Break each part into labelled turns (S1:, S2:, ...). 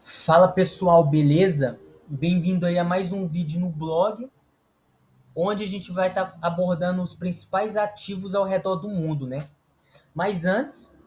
S1: Fala pessoal, beleza? Bem-vindo aí a mais um vídeo no blog, onde a gente vai estar abordando os principais ativos ao redor do mundo, né? Mas antes,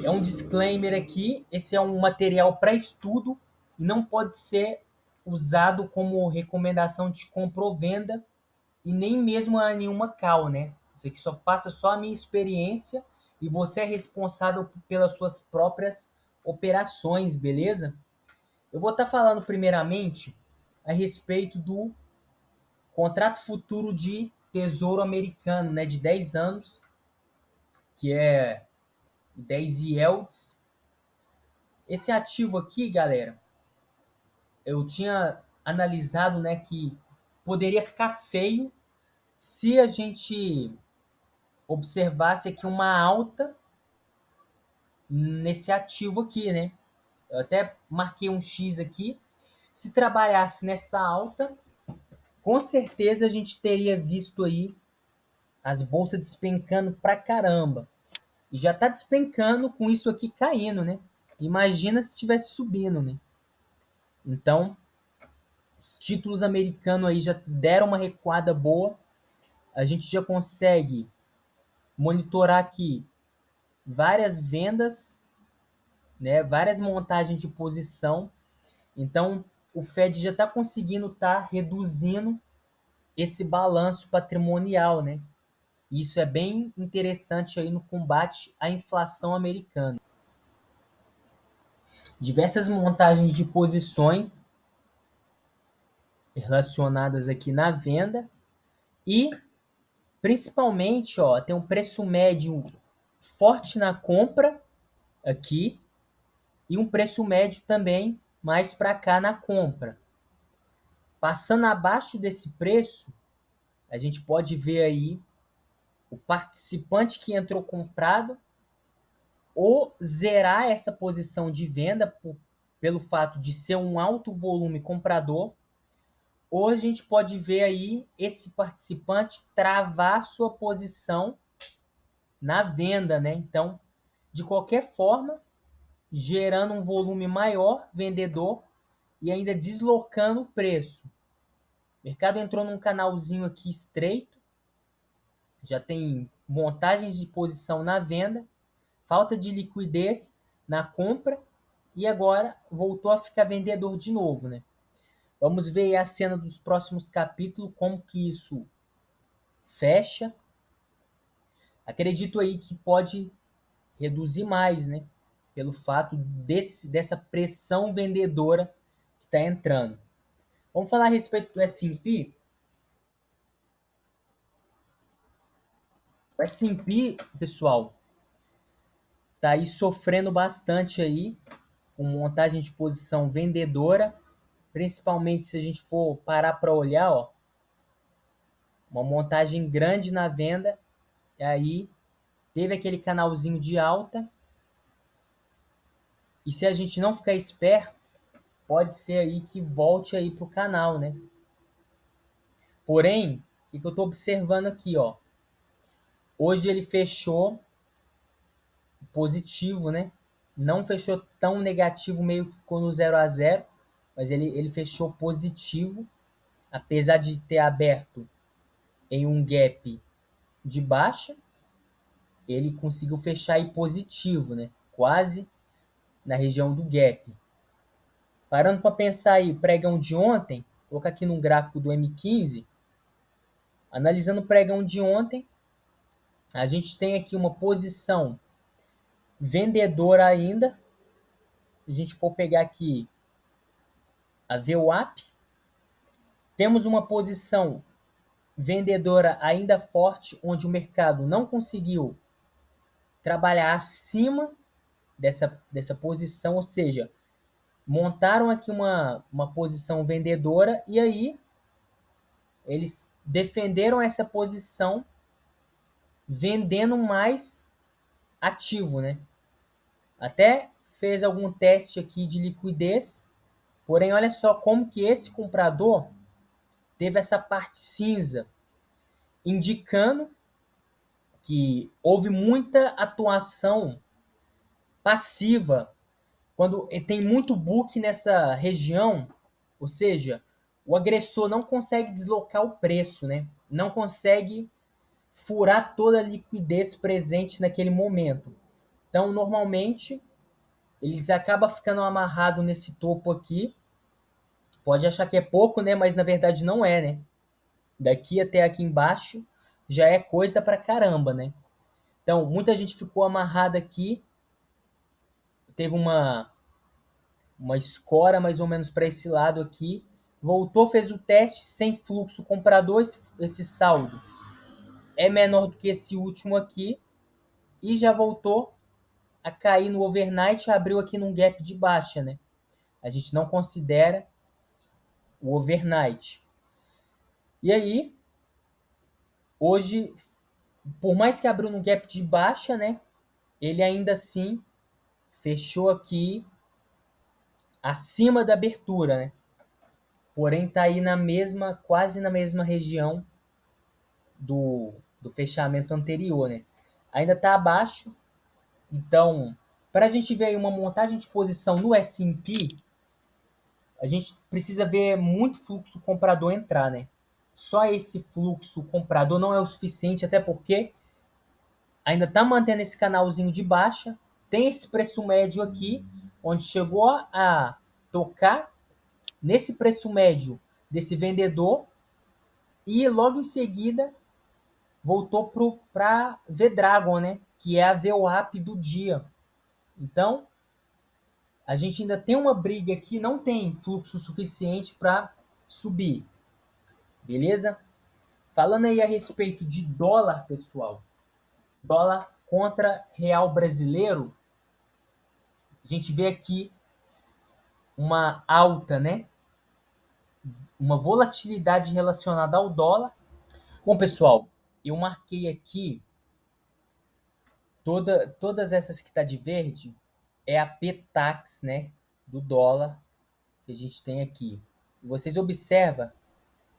S1: é um disclaimer aqui, esse é um material para estudo e não pode ser usado como recomendação de compra ou venda e nem mesmo a nenhuma call, né? Isso aqui só passa só a minha experiência e você é responsável pelas suas próprias operações, beleza? Eu vou estar falando primeiramente a respeito do contrato futuro de tesouro americano, né, de 10 anos, que é 10 yields. Esse ativo aqui, galera, eu tinha analisado, né, que poderia ficar feio se a gente observasse aqui uma alta nesse ativo aqui, né? Eu até marquei um X aqui. Se trabalhasse nessa alta, com certeza a gente teria visto aí as bolsas despencando pra caramba. E já tá despencando com isso aqui caindo, né? Imagina se estivesse subindo, né? Então, os títulos americanos aí já deram uma recuada boa. A gente já consegue monitorar aqui várias vendas, né? Várias montagens de posição. Então, o Fed já está conseguindo reduzindo esse balanço patrimonial, né? Isso é bem interessante aí no combate à inflação americana. Diversas montagens de posições relacionadas aqui na venda e principalmente, ó, tem um preço médio forte na compra aqui e um preço médio também mais para cá na compra. Passando abaixo desse preço, a gente pode ver aí o participante que entrou comprado ou zerar essa posição de venda pelo fato de ser um alto volume comprador. Ou a gente pode ver aí esse participante travar sua posição na venda, né? Então, de qualquer forma, gerando um volume maior vendedor e ainda deslocando o preço. O mercado entrou num canalzinho aqui estreito, já tem montagens de posição na venda, falta de liquidez na compra e agora voltou a ficar vendedor de novo, né? Vamos ver a cena dos próximos capítulos, como que isso fecha. Acredito aí que pode reduzir mais, né? Pelo fato dessa pressão vendedora que está entrando. Vamos falar a respeito do S&P. O S&P, pessoal, tá aí sofrendo bastante aí com montagem de posição vendedora, principalmente se a gente for parar para olhar, ó, uma montagem grande na venda, e aí teve aquele canalzinho de alta, e se a gente não ficar esperto, pode ser aí que volte aí pro canal, né? Porém, o que eu estou observando aqui, ó? Hoje ele fechou positivo, né? Não fechou tão negativo, meio que ficou no 0 a 0, mas ele fechou positivo, apesar de ter aberto em um gap de baixa, ele conseguiu fechar aí positivo, né? Quase na região do gap. Parando para pensar aí, o pregão de ontem, vou colocar aqui num gráfico do M15, analisando o pregão de ontem, a gente tem aqui uma posição vendedora ainda. Se a gente for pegar aqui a VWAP, temos uma posição vendedora ainda forte, onde o mercado não conseguiu trabalhar acima dessa posição, ou seja, montaram aqui uma posição vendedora e aí eles defenderam essa posição vendendo mais ativo, né? Até fez algum teste aqui de liquidez, porém olha só como que esse comprador teve essa parte cinza, indicando que houve muita atuação passiva Quando tem muito book nessa região, ou seja, o agressor não consegue deslocar o preço, né? Não consegue furar toda a liquidez presente naquele momento. Então, normalmente, eles acabam ficando amarrados nesse topo aqui. Pode achar que é pouco, né? Mas na verdade não é, né? Daqui até aqui embaixo já é coisa pra caramba, né? Então, muita gente ficou amarrada aqui. Teve uma escora mais ou menos para esse lado aqui. Voltou, fez o teste sem fluxo comprador. Esse saldo é menor do que esse último aqui. E já voltou a cair no overnight. Abriu aqui num gap de baixa, né? A gente não considera o overnight. E aí, hoje, por mais que abriu no gap de baixa, né? Ele ainda assim fechou aqui acima da abertura, né? Porém, tá aí na mesma, quase na mesma região do fechamento anterior, né? Ainda tá abaixo, então, para a gente ver aí uma montagem de posição no S&P, a gente precisa ver muito fluxo comprador entrar, né? Só esse fluxo comprador não é o suficiente, até porque ainda está mantendo esse canalzinho de baixa, tem esse preço médio aqui, onde chegou a tocar nesse preço médio desse vendedor e logo em seguida voltou para V-Dragon, né? Que é a VWAP do dia. Então, a gente ainda tem uma briga aqui, não tem fluxo suficiente para subir, beleza? Falando aí a respeito de dólar, pessoal, dólar contra real brasileiro, a gente vê aqui uma alta, né? Uma volatilidade relacionada ao dólar. Bom, pessoal, eu marquei aqui todas essas que está de verde é a Ptax, né, do dólar que a gente tem aqui. Vocês observam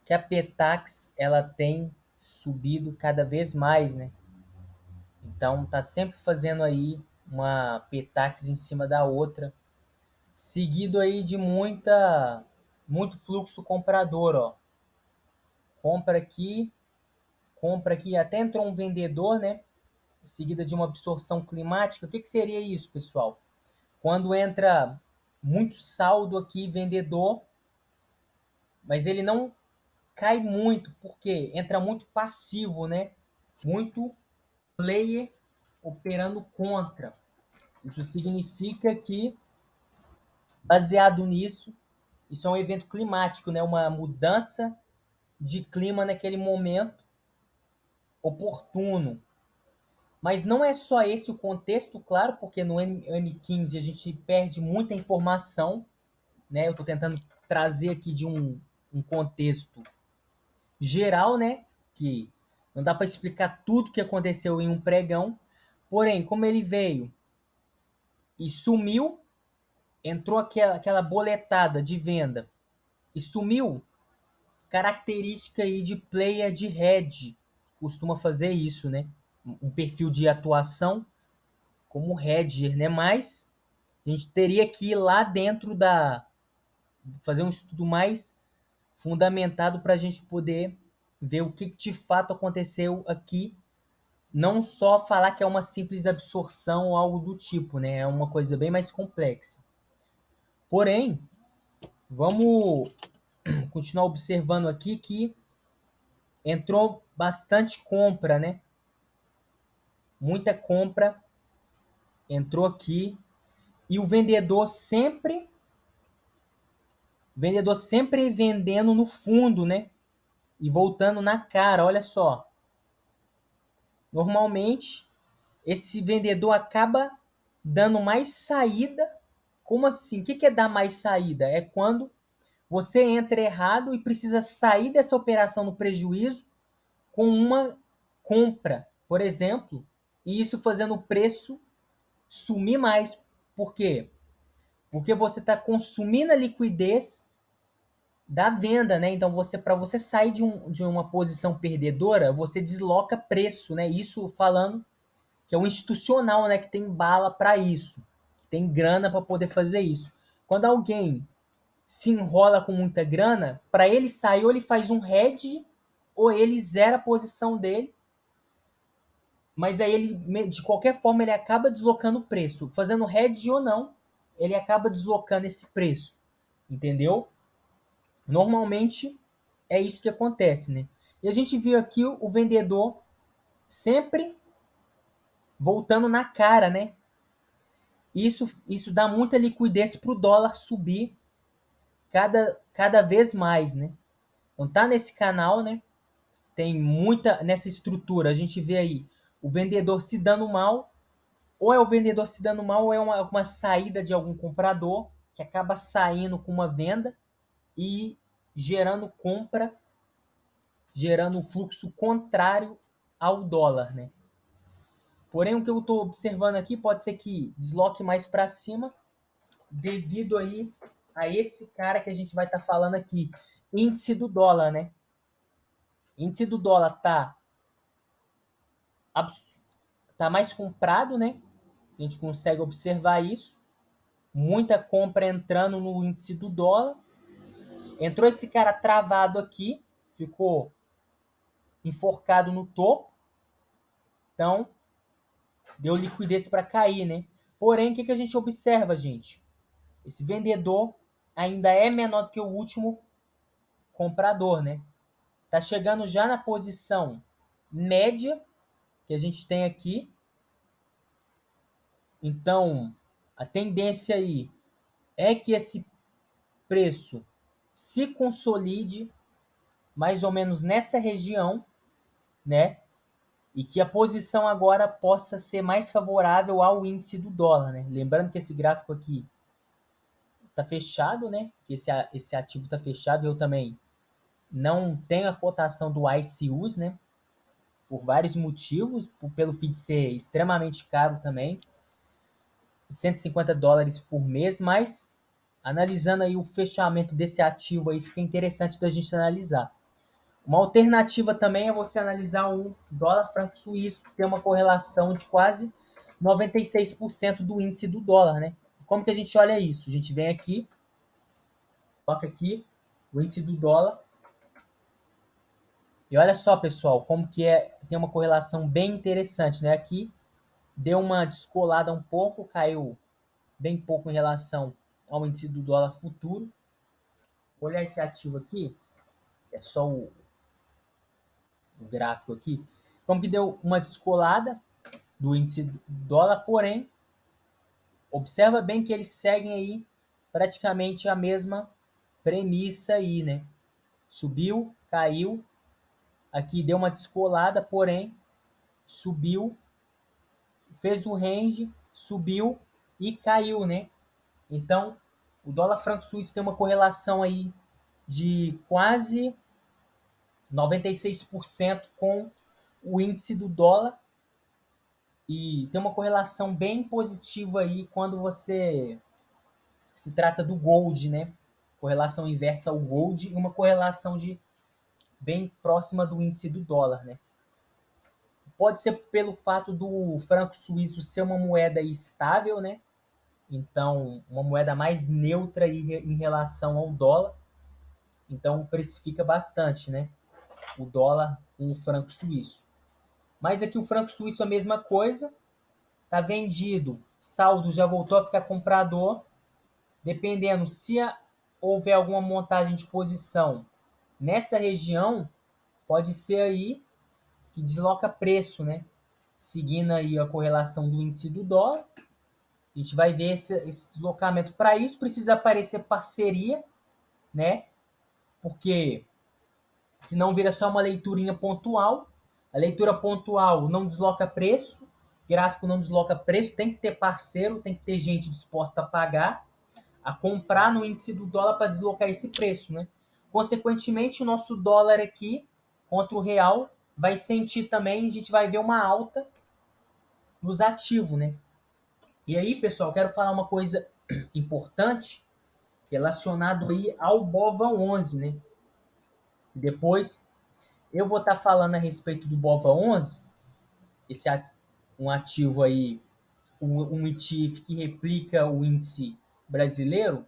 S1: que a Ptax ela tem subido cada vez mais, né? Então tá sempre fazendo aí uma Ptax em cima da outra, seguido aí de muito fluxo comprador, ó. Compra aqui, até entrou um vendedor, né? Seguida de uma absorção climática. O que seria isso, pessoal? Quando entra muito saldo aqui, vendedor, mas ele não cai muito, porque entra muito passivo, né? Muito player operando contra. Isso significa que, baseado nisso, isso é um evento climático, né? Uma mudança de clima naquele momento oportuno. Mas não é só esse o contexto, claro, porque no M15 a gente perde muita informação, né? Eu estou tentando trazer aqui de um contexto geral, né? Que não dá para explicar tudo que aconteceu em um pregão. Porém, como ele veio e sumiu, entrou aquela boletada de venda e sumiu, característica aí de player de hedge, costuma fazer isso, né? Um perfil de atuação como hedger, né? Mas a gente teria que ir lá dentro fazer um estudo mais fundamentado para a gente poder ver o que de fato aconteceu aqui. Não só falar que é uma simples absorção ou algo do tipo, né? É uma coisa bem mais complexa. Porém, vamos continuar observando aqui que entrou bastante compra, né? Muita compra entrou aqui e o vendedor sempre vendendo no fundo, né? E voltando na cara, olha só. Normalmente, esse vendedor acaba dando mais saída. Como assim? O que é dar mais saída? É quando você entra errado e precisa sair dessa operação no prejuízo com uma compra, por exemplo, e isso fazendo o preço sumir mais. Por quê? Porque você está consumindo a liquidez da venda, né? Então para você sair de uma posição perdedora, você desloca preço, né? Isso falando que é o institucional, né? Que tem bala para isso, que tem grana para poder fazer isso. Quando alguém se enrola com muita grana, para ele sair, ou ele faz um hedge, ou ele zera a posição dele, mas aí ele, de qualquer forma, ele acaba deslocando o preço. Fazendo hedge ou não, ele acaba deslocando esse preço, entendeu? Normalmente é isso que acontece, né? E a gente viu aqui o vendedor sempre voltando na cara, né? Isso dá muita liquidez para o dólar subir cada vez mais, né? Então tá nesse canal, né? Tem muita nessa estrutura. A gente vê aí o vendedor se dando mal, ou é o vendedor se dando mal, ou é uma saída de algum comprador que acaba saindo com uma venda e gerando compra, gerando um fluxo contrário ao dólar, né? Porém, o que eu estou observando aqui pode ser que desloque mais para cima devido aí a esse cara que a gente vai estar falando aqui, índice do dólar, né? Índice do dólar tá mais comprado, né? A gente consegue observar isso. Muita compra entrando no índice do dólar. Entrou esse cara travado aqui, ficou enforcado no topo. Então, deu liquidez para cair, né? Porém, o que a gente observa, gente? Esse vendedor ainda é menor que o último comprador, né? Tá chegando já na posição média que a gente tem aqui. Então, a tendência aí é que esse preço se consolide mais ou menos nessa região, né? E que a posição agora possa ser mais favorável ao índice do dólar, né? Lembrando que esse gráfico aqui está fechado, né? Que esse ativo está fechado. Eu também não tenho a cotação do ICUs, né? Por vários motivos, pelo FII ser extremamente caro também, $150 por mês, mas analisando aí o fechamento desse ativo aí, fica interessante da gente analisar. Uma alternativa também é você analisar o dólar franco suíço, que tem uma correlação de quase 96% do índice do dólar, né? Como que a gente olha isso? A gente vem aqui, coloca aqui o índice do dólar, e olha só, pessoal, como que tem uma correlação bem interessante, né? Aqui deu uma descolada um pouco, caiu bem pouco em relação ao índice do dólar futuro. Vou olhar esse ativo aqui, é só o gráfico aqui, como que deu uma descolada do índice do dólar, porém, observa bem que eles seguem aí praticamente a mesma premissa aí, né? Subiu, caiu, aqui deu uma descolada, porém, subiu, fez o range, subiu e caiu, né? Então, o dólar franco suíço tem uma correlação aí de quase 96% com o índice do dólar e tem uma correlação bem positiva aí quando você se trata do gold, né? Correlação inversa ao gold e uma correlação de bem próxima do índice do dólar, né? Pode ser pelo fato do franco suíço ser uma moeda estável, né? Então, uma moeda mais neutra em relação ao dólar. Então, precifica bastante, né? O dólar com o franco suíço. Mas aqui o franco suíço é a mesma coisa. Tá vendido. Saldo já voltou a ficar comprador. Dependendo se houver alguma montagem de posição nessa região, pode ser aí que desloca preço, né? Seguindo aí a correlação do índice do dólar. A gente vai ver esse deslocamento. Para isso, precisa aparecer parceria, né? Porque senão vira só uma leiturinha pontual. A leitura pontual não desloca preço, gráfico não desloca preço, tem que ter parceiro, tem que ter gente disposta a pagar, a comprar no índice do dólar para deslocar esse preço, né? Consequentemente, o nosso dólar aqui contra o real vai sentir também, a gente vai ver uma alta nos ativos, né? E aí, pessoal, quero falar uma coisa importante relacionado aí ao BOVA11, né? Depois eu vou estar falando a respeito do BOVA11, esse um ativo aí um ETF que replica o índice brasileiro,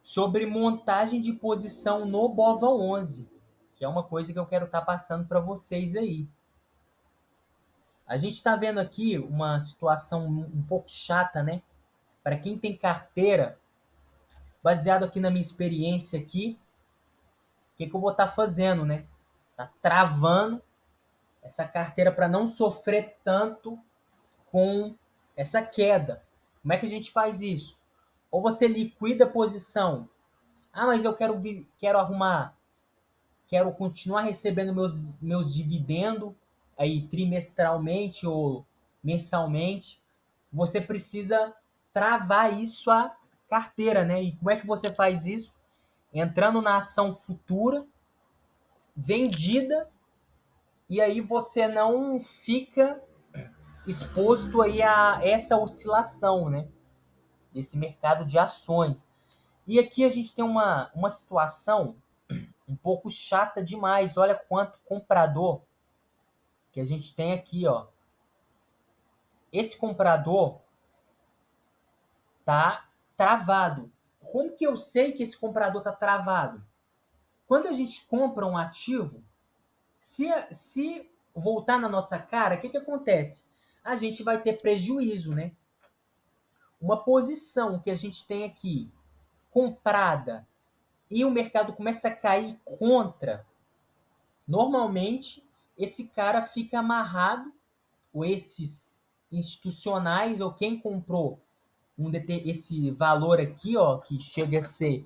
S1: sobre montagem de posição no BOVA11, que é uma coisa que eu quero estar passando para vocês aí. A gente está vendo aqui uma situação um pouco chata, né? Para quem tem carteira, baseado aqui na minha experiência aqui, o que eu vou estar fazendo, né? Tá travando essa carteira para não sofrer tanto com essa queda. Como é que a gente faz isso? Ou você liquida a posição. Ah, mas eu quero arrumar, quero continuar recebendo meus dividendos aí trimestralmente ou mensalmente. Você precisa travar isso a carteira, né? E como é que você faz isso? Entrando na ação futura, vendida, e aí você não fica exposto aí a essa oscilação, né? Desse mercado de ações. E aqui a gente tem uma situação um pouco chata demais. Olha quanto comprador que a gente tem aqui, ó. Esse comprador tá travado. Como que eu sei que esse comprador tá travado? Quando a gente compra um ativo, se voltar na nossa cara, o que acontece? A gente vai ter prejuízo, né? Uma posição que a gente tem aqui comprada e o mercado começa a cair contra, normalmente esse cara fica amarrado, ou esses institucionais, ou quem comprou esse valor aqui, ó, que chega a ser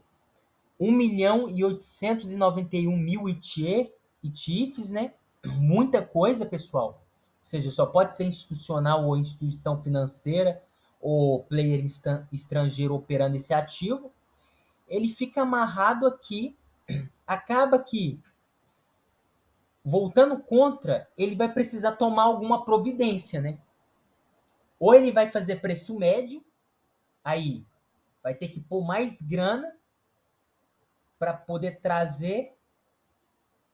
S1: 1.891.000 ETFs, né? Muita coisa, pessoal. Ou seja, só pode ser institucional ou instituição financeira ou player estrangeiro operando esse ativo. Ele fica amarrado aqui, acaba que, voltando contra, ele vai precisar tomar alguma providência, né? Ou ele vai fazer preço médio, aí vai ter que pôr mais grana para poder trazer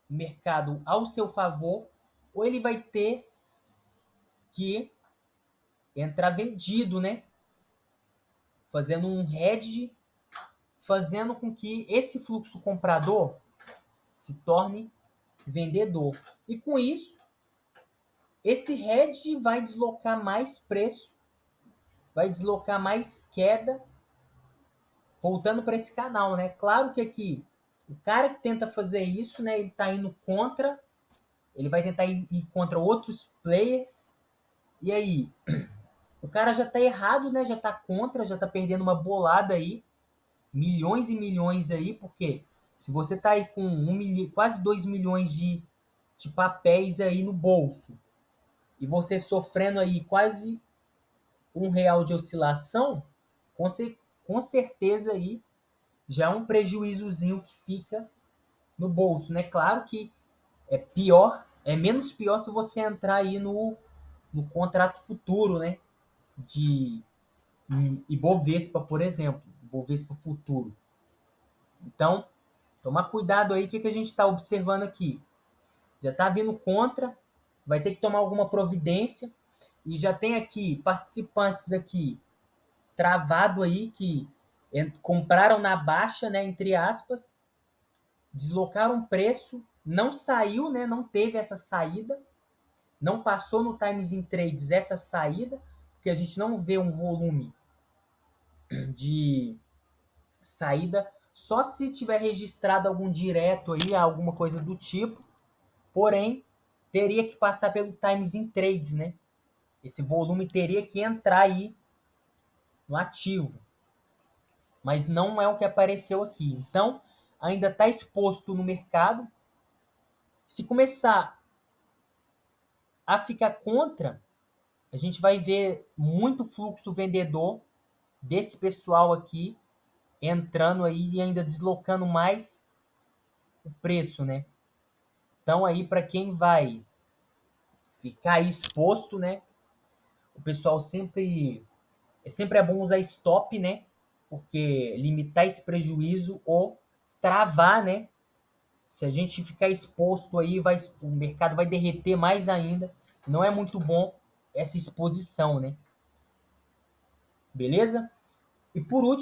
S1: o mercado ao seu favor, ou ele vai ter que entrar vendido, né? Fazendo um hedge, fazendo com que esse fluxo comprador se torne vendedor. E com isso, esse hedge vai deslocar mais preço, vai deslocar mais queda, voltando para esse canal, né? Claro que aqui, o cara que tenta fazer isso, né, ele está indo contra, ele vai tentar ir contra outros players, e aí, o cara já está errado, né? Já está contra, já está perdendo uma bolada aí, milhões e milhões aí, porque se você está aí com quase 2 milhões de papéis aí no bolso, e você sofrendo aí quase R$ 1 de oscilação, com certeza aí já é um prejuízozinho que fica no bolso, né? Claro que é pior, é menos pior se você entrar aí no contrato futuro, né? De Ibovespa, por exemplo, Ibovespa futuro. Então, tomar cuidado aí, o que a gente está observando aqui? Já está vindo contra, vai ter que tomar alguma providência, e já tem aqui participantes aqui travado aí que compraram na baixa, né, entre aspas, deslocaram preço, não saiu, né, não teve essa saída, não passou no Times in Trades essa saída, porque a gente não vê um volume de saída, só se tiver registrado algum direto aí, alguma coisa do tipo, porém, teria que passar pelo Times in Trades, né? Esse volume teria que entrar aí no ativo, mas não é o que apareceu aqui. Então, ainda está exposto no mercado. Se começar a ficar contra, a gente vai ver muito fluxo vendedor desse pessoal aqui entrando aí e ainda deslocando mais o preço, né? Então aí para quem vai ficar exposto, né? O pessoal sempre é bom usar stop, né? Porque limitar esse prejuízo ou travar, né? Se a gente ficar exposto aí, o mercado vai derreter mais ainda. Não é muito bom essa exposição, né? beleza? E por último,